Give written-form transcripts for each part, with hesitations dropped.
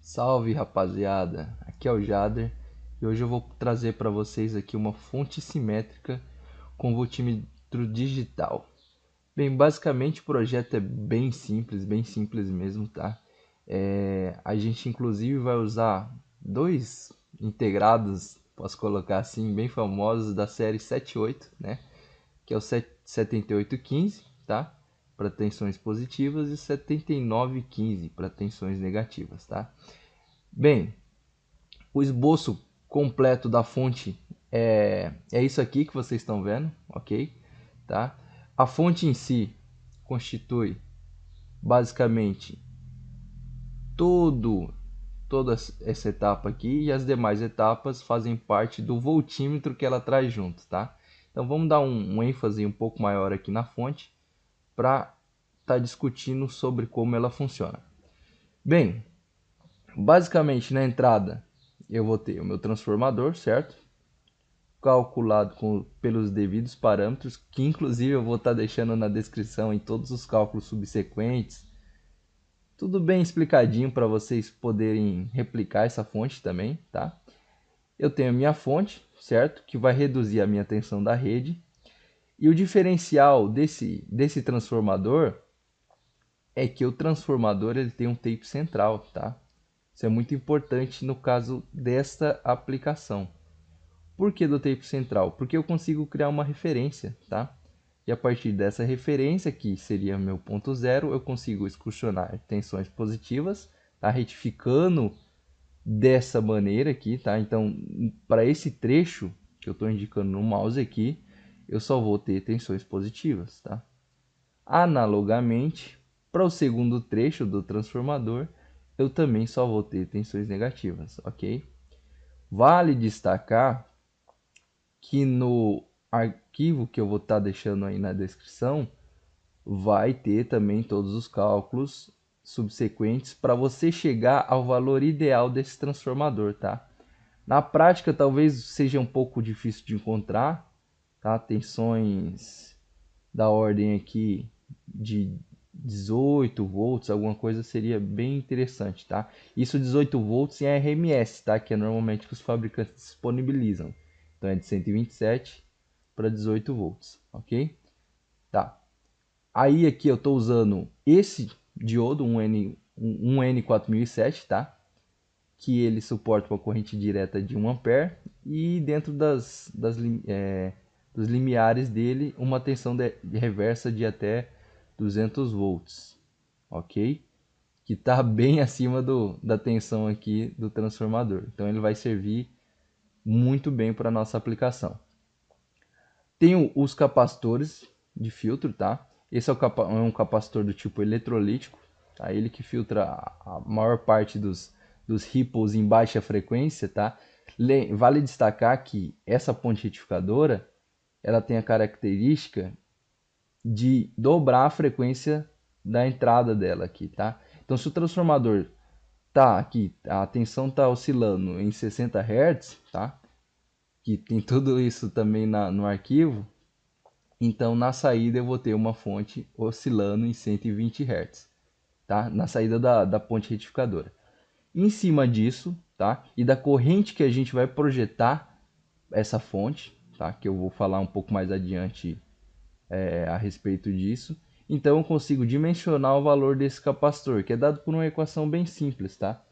Salve rapaziada, aqui é o Jader e hoje eu vou trazer para vocês aqui uma fonte simétrica com voltímetro digital. Bem, basicamente o projeto é bem simples mesmo, tá? A gente inclusive vai usar dois integrados, posso colocar assim, bem famosos da série 78, né? Que é o 7815, tá? Para tensões positivas e 7915 para tensões negativas, tá? Bem, o esboço completo da fonte é isso aqui que vocês estão vendo, ok? Tá? A fonte em si constitui basicamente todo, toda essa etapa aqui e as demais etapas fazem parte do voltímetro que ela traz junto, tá? Então vamos dar um ênfase um pouco maior aqui na fonte para estar discutindo sobre como ela funciona. Bem, basicamente na entrada eu vou ter o meu transformador, certo? Calculado pelos devidos parâmetros, que inclusive eu vou estar deixando na descrição em todos os cálculos subsequentes. Tudo bem explicadinho para vocês poderem replicar essa fonte também, tá? Eu tenho a minha fonte, certo? Que vai reduzir a minha tensão da rede. E o diferencial desse transformador é que o transformador ele tem um tape central, tá? Isso é muito importante no caso desta aplicação. Por que do tape central? Porque eu consigo criar uma referência, tá? E a partir dessa referência, que seria meu ponto zero, eu consigo excursionar tensões positivas, tá? Retificando dessa maneira aqui, tá? Então, para esse trecho que eu estou indicando no mouse aqui, eu só vou ter tensões positivas, tá? Analogamente, para o segundo trecho do transformador, eu também só vou ter tensões negativas, ok? Vale destacar que no arquivo que eu vou estar deixando aí na descrição, vai ter também todos os cálculos subsequentes para você chegar ao valor ideal desse transformador, tá? Na prática, talvez seja um pouco difícil de encontrar, tá? Tensões da ordem aqui de 18 volts, alguma coisa seria bem interessante, tá? Isso 18 volts em RMS, tá? Que é normalmente que os fabricantes disponibilizam. Então é de 127 para 18 volts, ok? Tá. Aí aqui eu estou usando esse diodo, um N4007, tá? Que ele suporta uma corrente direta de 1 ampere e dentro dos limiares dele uma tensão de reversa de até 200 volts, ok? Que está bem acima da tensão aqui do transformador. Então ele vai servir muito bem para nossa aplicação. Tem os capacitores de filtro, tá? Esse é um capacitor do tipo eletrolítico, tá? Ele que filtra a maior parte dos ripples em baixa frequência, tá? Vale destacar que essa ponte retificadora, ela tem a característica de dobrar a frequência da entrada dela aqui, tá? Então se o transformador tá aqui, a tensão tá oscilando em 60 Hz, tá? Que tem tudo isso também no arquivo. Então, na saída, eu vou ter uma fonte oscilando em 120 Hz, tá? Na saída da ponte retificadora. Em cima disso, tá? E da corrente que a gente vai projetar essa fonte, tá? Que eu vou falar um pouco mais adiante a respeito disso. Então, eu consigo dimensionar o valor desse capacitor, que é dado por uma equação bem simples, tá?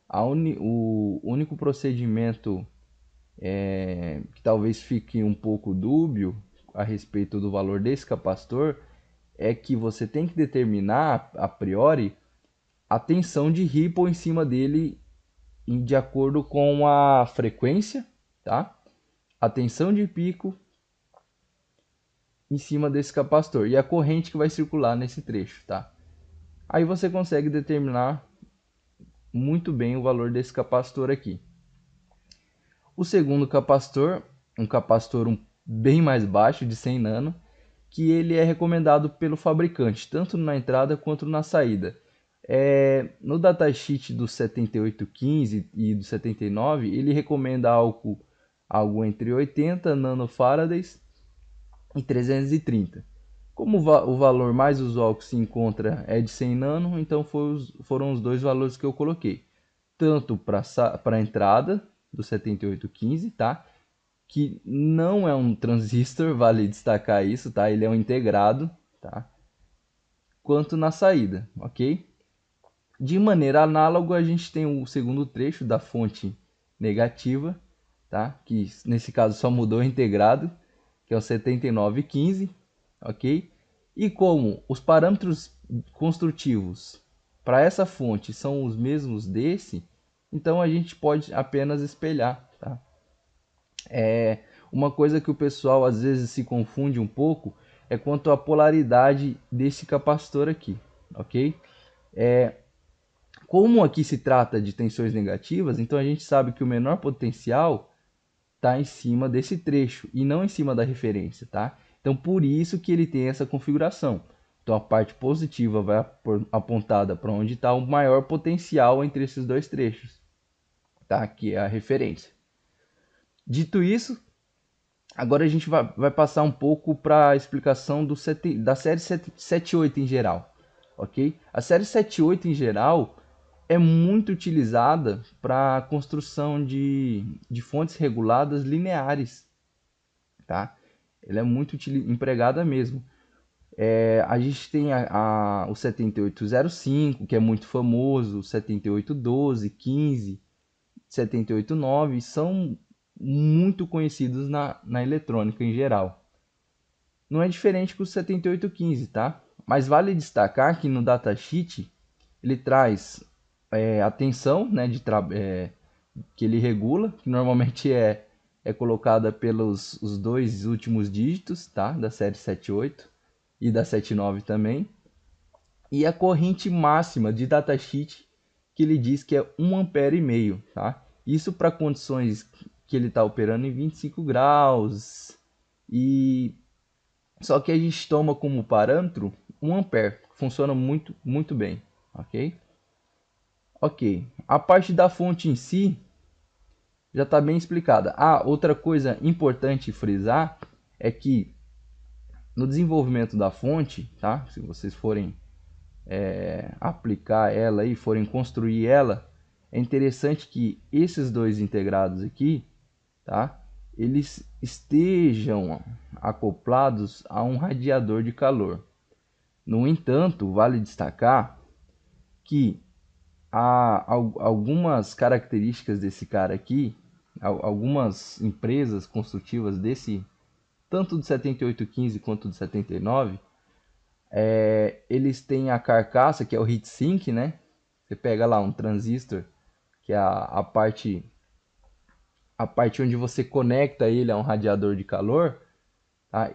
O único procedimento que talvez fique um pouco dúbio a respeito do valor desse capacitor é que você tem que determinar a priori a tensão de ripple em cima dele de acordo com a frequência, tá? A tensão de pico em cima desse capacitor e a corrente que vai circular nesse trecho, tá? Aí você consegue determinar muito bem o valor desse capacitor aqui. O segundo capacitor, um capacitor bem mais baixo, de 100 nano, que ele é recomendado pelo fabricante, tanto na entrada quanto na saída. No datasheet do 7815 e do 79, ele recomenda algo entre 80 nanofarads e 330. Como o valor mais usual que se encontra é de 100 nano, então foram os dois valores que eu coloquei. tanto para a entrada do 7815, tá? Que não é um transistor, vale destacar isso, tá? Ele é um integrado, tá? Quanto na saída, ok? De maneira análoga, a gente tem o segundo trecho da fonte negativa, tá? Que nesse caso só mudou o integrado, que é o 7915, ok? E como os parâmetros construtivos para essa fonte são os mesmos desse, então a gente pode apenas espelhar, tá? Uma coisa que o pessoal às vezes se confunde um pouco é quanto à polaridade desse capacitor aqui, ok? Como aqui se trata de tensões negativas, então a gente sabe que o menor potencial está em cima desse trecho e não em cima da referência, tá? Então por isso que ele tem essa configuração. Então a parte positiva vai apontada para onde está o maior potencial entre esses dois trechos, tá? Que é a referência. Dito isso, agora a gente vai passar um pouco para a explicação da série 78 em geral, ok? A série 78 em geral é muito utilizada para a construção de fontes reguladas lineares, tá? Ela é muito empregada mesmo. A gente tem o 7805, que é muito famoso, 7812, 15, 789, são muito conhecidos na eletrônica em geral. Não é diferente com o 7815, tá? Mas vale destacar que no datasheet ele traz a tensão, né, que ele regula, que normalmente é colocada pelos os dois últimos dígitos, tá? Da série 78 e da 79 também. E a corrente máxima de datasheet, que ele diz que é 1,5 ampere, tá? Isso para condições que ele está operando em 25 graus. E só que a gente toma como parâmetro 1 ampere, funciona muito bem, ok? Ok, a parte da fonte em si já está bem explicada. Outra coisa importante frisar é que no desenvolvimento da fonte, tá? Se vocês forem aplicar ela e forem construir ela, é interessante que esses dois integrados aqui, tá? Eles estejam acoplados a um radiador de calor. No entanto, vale destacar que há algumas características desse cara aqui, algumas empresas construtivas desse, tanto do 7815 quanto do 79, eles têm a carcaça, que é o heatsink, né? Você pega lá um transistor, que é a parte onde você conecta ele a um radiador de calor, tá?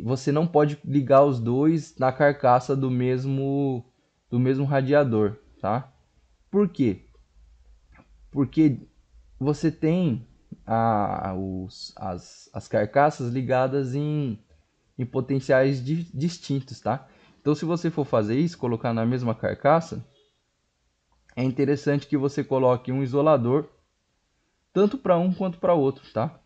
Você não pode ligar os dois na carcaça do mesmo radiador, tá? Por quê? Porque você tem as carcaças ligadas em potenciais distintos, tá? Então, se você for fazer isso, colocar na mesma carcaça, é interessante que você coloque um isolador tanto para um quanto para outro, tá?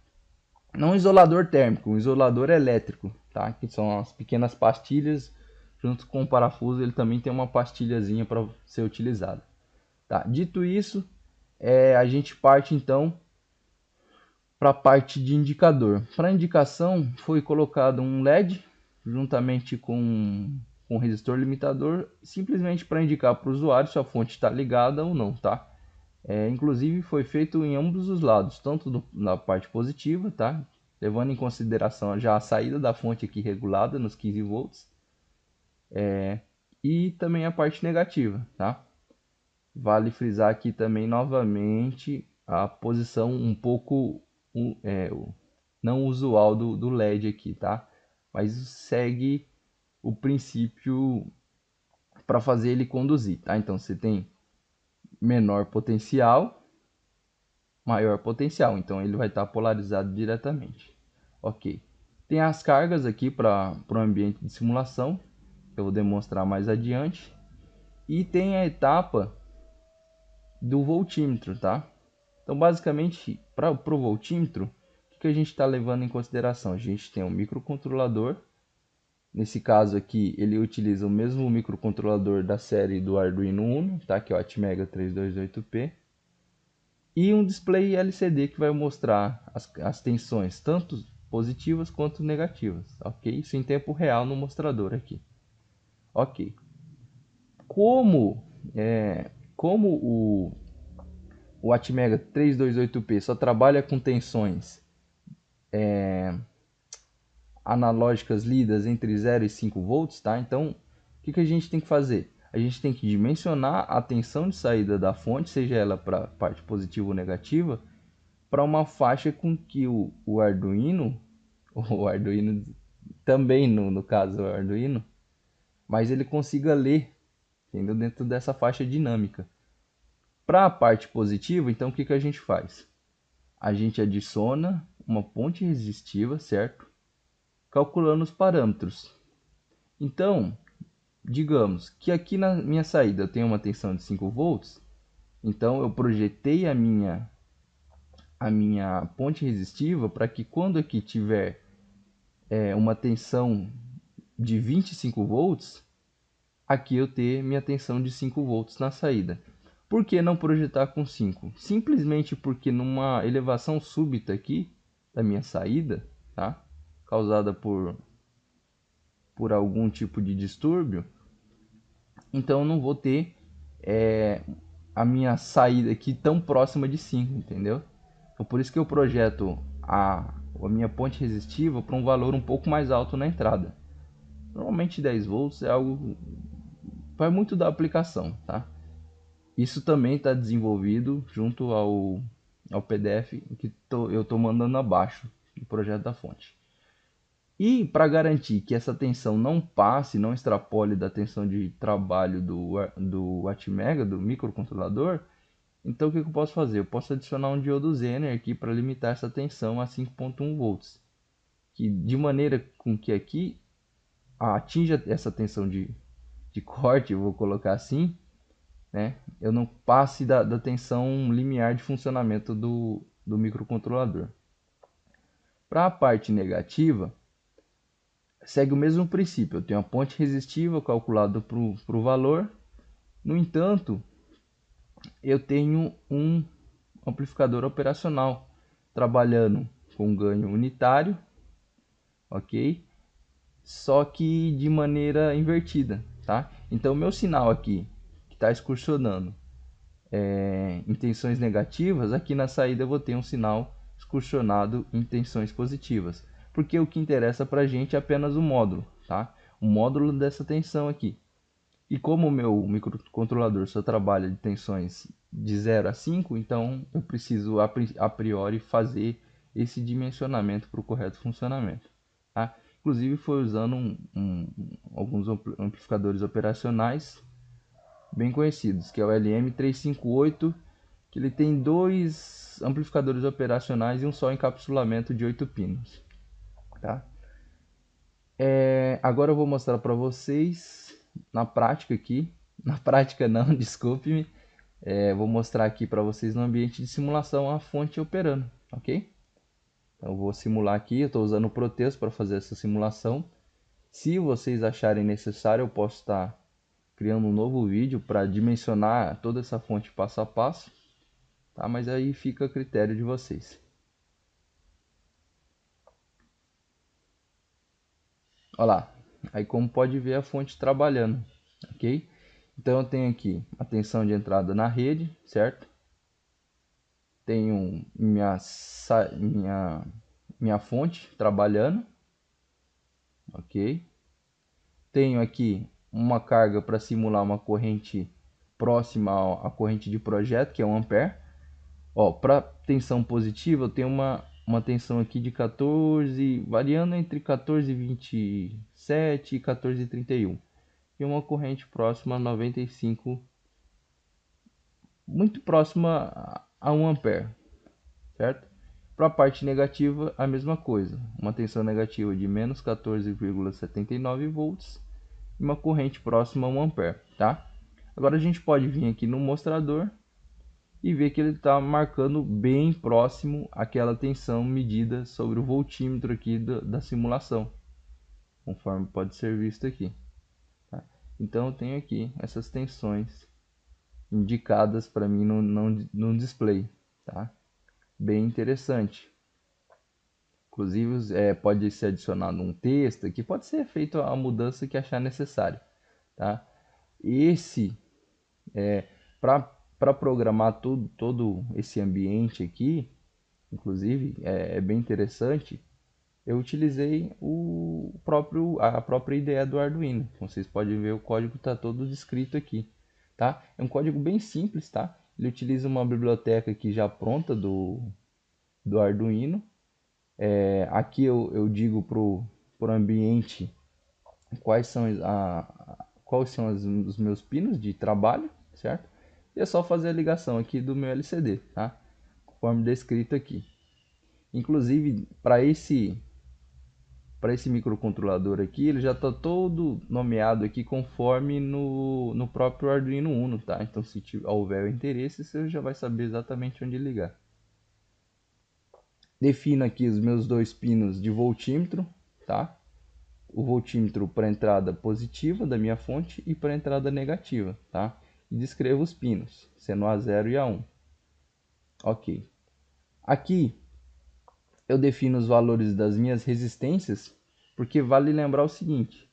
Não um isolador térmico, um isolador elétrico, tá? Que são as pequenas pastilhas, junto com o parafuso, ele também tem uma pastilhazinha para ser utilizada. Tá? Dito isso, a gente parte então para a parte de indicador. Para indicação, foi colocado um LED juntamente com um resistor limitador, simplesmente para indicar para o usuário se a fonte está ligada ou não, tá? Inclusive foi feito em ambos os lados, tanto na parte positiva, tá? Levando em consideração já a saída da fonte aqui regulada nos 15 volts, e também a parte negativa, tá? Vale frisar aqui também novamente a posição um pouco não usual do LED aqui, tá? Mas segue o princípio para fazer ele conduzir, tá? Então você tem menor potencial, maior potencial, então ele vai estar polarizado diretamente. Ok. Tem as cargas aqui para o ambiente de simulação, que eu vou demonstrar mais adiante. E tem a etapa do voltímetro, tá? Então, basicamente, para o voltímetro, o que a gente está levando em consideração? A gente tem um microcontrolador. Nesse caso aqui, ele utiliza o mesmo microcontrolador da série do Arduino Uno, tá? Que é o Atmega 328P. e um display LCD que vai mostrar as tensões, tanto positivas quanto negativas, ok? Isso em tempo real no mostrador aqui. Ok. Como, como o Atmega 328P só trabalha com tensões analógicas lidas entre 0 e 5 volts, tá? Então, o que a gente tem que fazer? A gente tem que dimensionar a tensão de saída da fonte, seja ela para parte positiva ou negativa, para uma faixa com que o Arduino, o Arduino também no caso o Arduino, mas ele consiga ler, entendeu? Dentro dessa faixa dinâmica. Para a parte positiva, então o que a gente faz? A gente adiciona uma ponte resistiva, certo? Calculando os parâmetros. Então, digamos que aqui na minha saída eu tenho uma tensão de 5 volts, então eu projetei a minha ponte resistiva para que quando aqui tiver uma tensão de 25 volts, aqui eu ter minha tensão de 5 volts na saída. Por que não projetar com 5? Simplesmente porque numa elevação súbita aqui da minha saída, tá? Causada por algum tipo de distúrbio, então eu não vou ter a minha saída aqui tão próxima de 5, entendeu? Então por isso que eu projeto a minha ponte resistiva para um valor um pouco mais alto na entrada. Normalmente 10 volts é algo, vai muito da aplicação, tá? Isso também está desenvolvido junto ao PDF que eu estou mandando abaixo do projeto da fonte. E para garantir que essa tensão não passe, não extrapole da tensão de trabalho do Atmega, do microcontrolador, então o que eu posso fazer? Eu posso adicionar um diodo Zener aqui para limitar essa tensão a 5.1 volts, que de maneira com que aqui atinja essa tensão de corte, eu vou colocar assim, né? Eu não passe da tensão limiar de funcionamento do microcontrolador. Para a parte negativa, segue o mesmo princípio. Eu tenho a ponte resistiva calculada para o valor. No entanto, eu tenho um amplificador operacional trabalhando com ganho unitário, ok? Só que de maneira invertida, tá? Então, meu sinal aqui que está excursionando em tensões negativas, aqui na saída eu vou ter um sinal excursionado em tensões positivas, porque o que interessa para a gente é apenas o módulo, tá? O módulo dessa tensão aqui. E como o meu microcontrolador só trabalha de tensões de 0 a 5, então eu preciso a priori fazer esse dimensionamento para o correto funcionamento, tá? Inclusive foi usando alguns amplificadores operacionais bem conhecidos, que é o LM358, que ele tem dois amplificadores operacionais e um só encapsulamento de 8 pinos, tá? Agora eu vou mostrar para vocês na prática aqui, na prática não, desculpe-me, vou mostrar aqui para vocês no ambiente de simulação a fonte operando, ok? Então eu vou simular aqui, eu estou usando o Proteus para fazer essa simulação. Se vocês acharem necessário, eu posso estar criando um novo vídeo para dimensionar toda essa fonte passo a passo, tá? Mas aí fica a critério de vocês. Olha lá, aí como pode ver a fonte trabalhando, ok? Então eu tenho aqui a tensão de entrada na rede, certo? Tenho minha fonte trabalhando, ok? Tenho aqui uma carga para simular uma corrente próxima à corrente de projeto, que é 1 ampere. Ó, para tensão positiva, eu tenho uma tensão aqui de 14, variando entre 14,27 e 14,31. E uma corrente próxima a 95, muito próxima a 1 ampere, certo? Para a parte negativa, a mesma coisa. Uma tensão negativa de menos 14,79 volts e uma corrente próxima a 1 ampere, tá? Agora a gente pode vir aqui no mostrador e ver que ele está marcando bem próximo àquela tensão medida sobre o voltímetro aqui da simulação, conforme pode ser visto aqui, tá? Então eu tenho aqui essas tensões indicadas para mim no display, tá? Bem interessante. Inclusive, pode ser adicionado um texto aqui, pode ser feita a mudança que achar necessário, tá? Esse, para programar todo esse ambiente aqui, inclusive, é bem interessante, eu utilizei a própria ideia do Arduino. Como vocês podem ver, o código está todo descrito aqui, tá? É um código bem simples, tá? Ele utiliza uma biblioteca aqui já pronta do Arduino. Aqui eu digo pro ambiente quais são os meus pinos de trabalho, certo? E é só fazer a ligação aqui do meu LCD, tá? Conforme descrito aqui. Inclusive, para esse microcontrolador aqui, ele já está todo nomeado aqui conforme no próprio Arduino Uno, tá? Então, se houver interesse, você já vai saber exatamente onde ligar. Defino aqui os meus dois pinos de voltímetro, tá? O voltímetro para a entrada positiva da minha fonte e para a entrada negativa, tá? E descrevo os pinos, sendo A0 e A1. Ok. Aqui eu defino os valores das minhas resistências, porque vale lembrar o seguinte,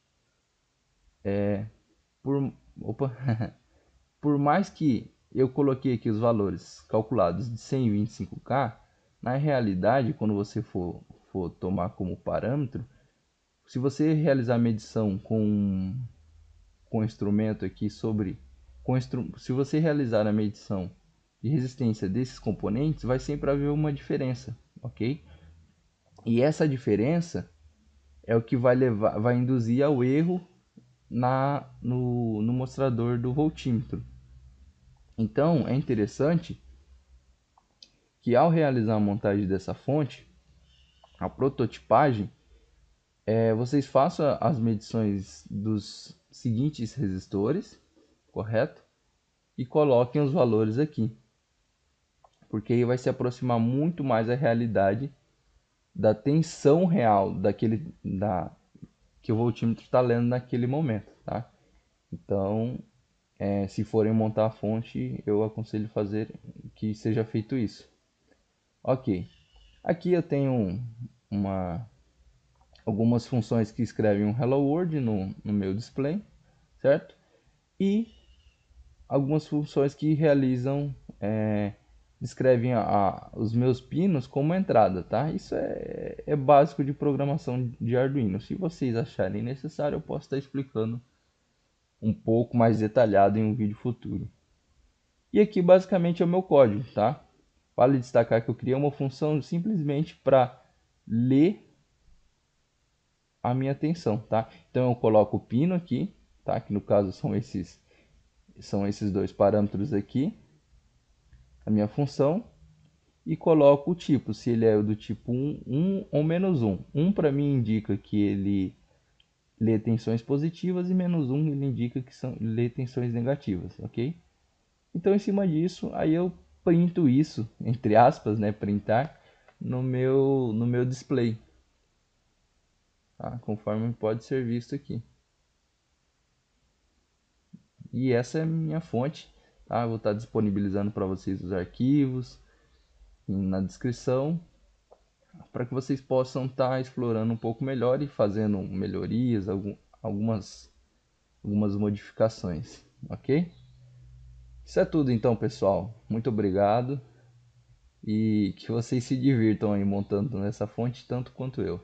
por, opa, por mais que eu coloquei aqui os valores calculados de 125K, na realidade, quando você for tomar como parâmetro, se você realizar a medição com o instrumento aqui se você realizar a medição de resistência desses componentes, vai sempre haver uma diferença, ok? E essa diferença é o que vai induzir ao erro no mostrador do voltímetro. Então é interessante que ao realizar a montagem dessa fonte, a prototipagem, vocês façam as medições dos seguintes resistores, correto? E coloquem os valores aqui, porque aí vai se aproximar muito mais a realidade da tensão real que o voltímetro está lendo naquele momento, tá? Então, se forem montar a fonte, eu aconselho fazer que seja feito isso. Ok, aqui eu tenho algumas funções que escrevem um Hello World no meu display, certo? E algumas funções que descrevem os meus pinos como entrada, tá? Isso é básico de programação de Arduino. Se vocês acharem necessário, eu posso estar explicando um pouco mais detalhado em um vídeo futuro. E aqui basicamente é o meu código, tá? Vale destacar que eu criei uma função simplesmente para ler a minha tensão, tá? Então eu coloco o pino aqui, tá? Que no caso são esses dois parâmetros aqui, a minha função, e coloco o tipo, se ele é do tipo 1, 1 ou menos 1. 1 para mim indica que ele lê tensões positivas e menos 1 ele indica que lê tensões negativas, ok? Então em cima disso, aí eu printo isso, entre aspas, né, printar, no meu display, tá? Conforme pode ser visto aqui. E essa é a minha fonte, tá? Eu vou estar disponibilizando para vocês os arquivos na descrição, para que vocês possam estar explorando um pouco melhor e fazendo melhorias, algumas modificações, ok? Isso é tudo então, pessoal. Muito obrigado e que vocês se divirtam aí montando essa fonte tanto quanto eu.